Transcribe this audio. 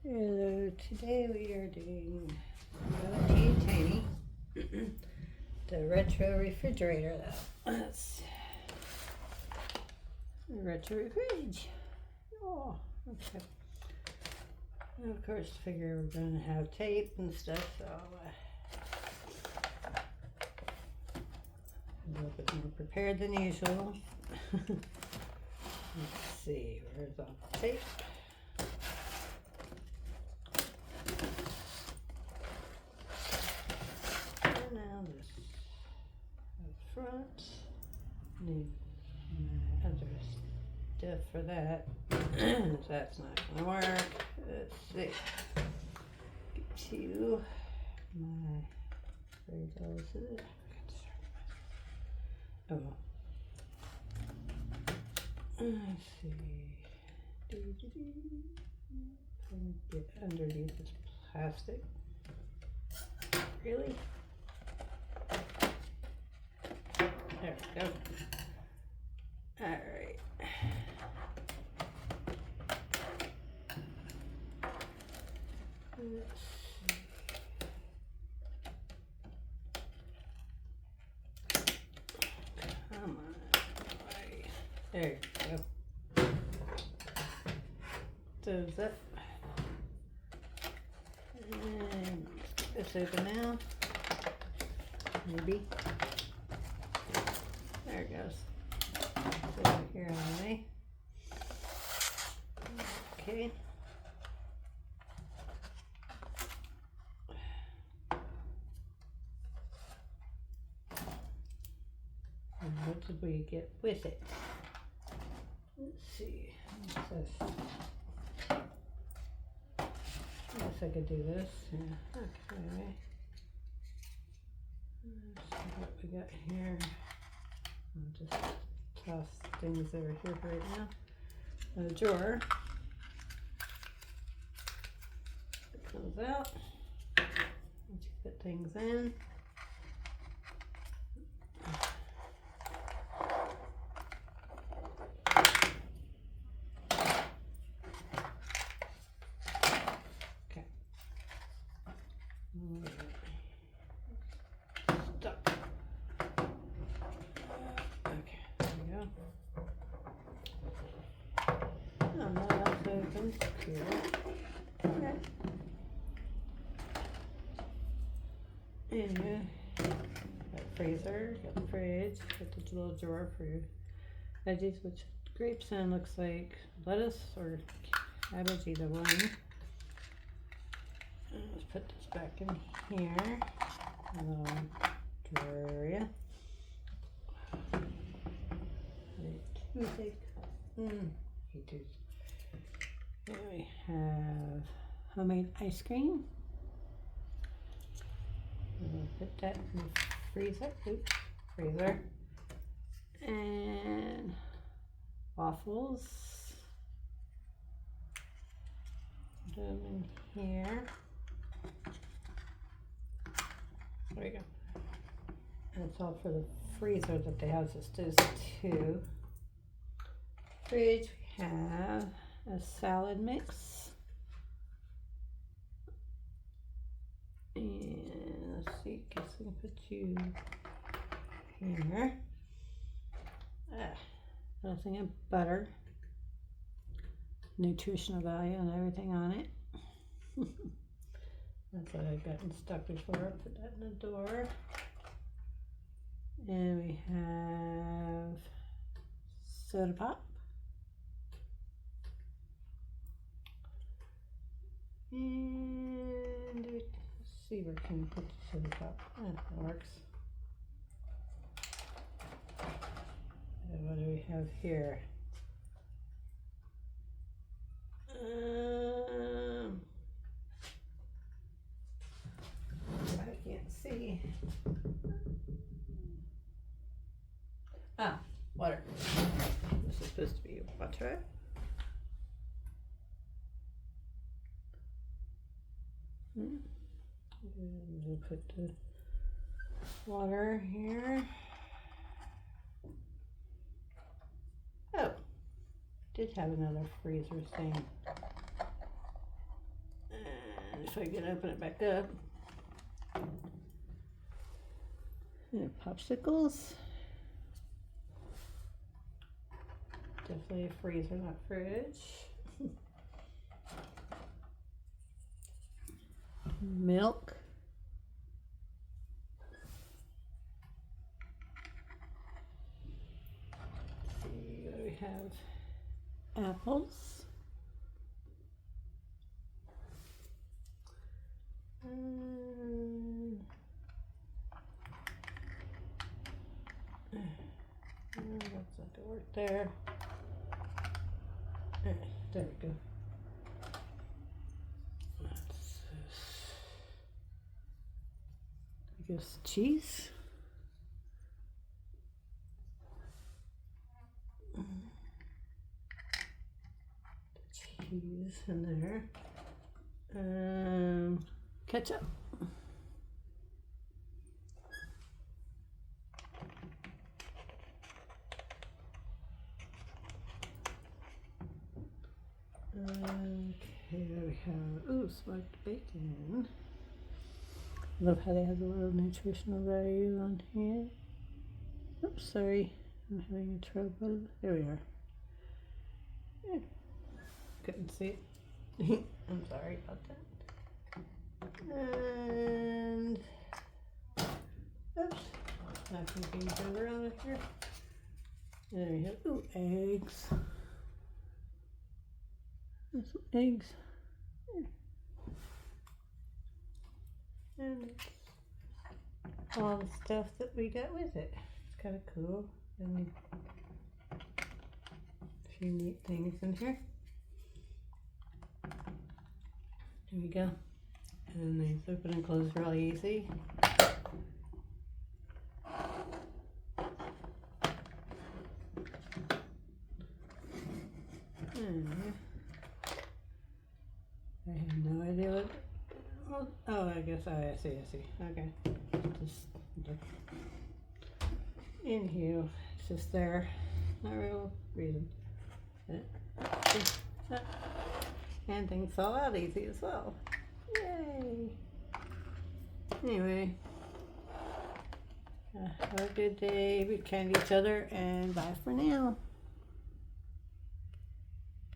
Hello, today we are doing teeny tiny the retro refrigerator though. That's the retro fridge. Oh, okay. And of course, figure we're gonna have tape and stuff, so a little bit more prepared than usual. Let's see, where's all the tape? Now this up front, need my other stuff for that. That's not gonna work. Let's see. Get to my scissors. Oh, let's see. Get underneath this plastic. Really? There we go. All right. Let's see. Come on. Right. There you go. Does that? And it's open now. Maybe. There it goes. It's over here on me. Okay. And what did we get with it? Let's see. What's this? I guess I could do this. Yeah. Okay. Let's see what we got here. I'll just toss things over here for right now. A drawer. It comes out. Once you put things in. Okay. Stuck. Okay, there we go. Oh, no, that's open. Cool. Okay. And got freezer, got the fridge, got the little drawer for your veggies, which grapes and looks like lettuce or cabbage, either one. Let's put this back in here. A little drawer area. Toothache. Hate tooth. Here we have homemade ice cream. We'll put that in the freezer. Oops, freezer. And waffles. Put them in here. There we go. And it's all for the freezer that they have. Just those two. Fridge, we have a salad mix. And let's see, guess we can put you here. Nothing in butter. Nutritional value and everything on it. That's what I've gotten stuck before. Put that in the door. And we have soda pop. And let's see where can we put the soda pop. That works. And what do we have here? I can't see. Ah, water. This is supposed to be water. And we'll put the water here. Oh, did have another freezer thing. if I can open it back up. And popsicles. Definitely a freezer, not fridge. Milk. Let's see what we have. Apples. That's not gonna work there. There we go. I guess cheese. Cheese in there. Ketchup. Okay, we have, smoked bacon. Love how they have a little nutritional value on here. Oops, sorry, I'm having trouble. There we are. Yeah. Couldn't see it. I'm sorry about that. And, oops, knocking things over on it here. There we have, eggs. There's some eggs. And all the stuff that we got with it. It's kind of cool. And a few neat things in here. There we go. And these open and close really easy. I have no idea what. Oh, I guess I see. Okay, just look in here. It's just there. No real reason. And things fall out easy as well. Yay! Anyway, have a good day. Be kind to each other, and bye for now.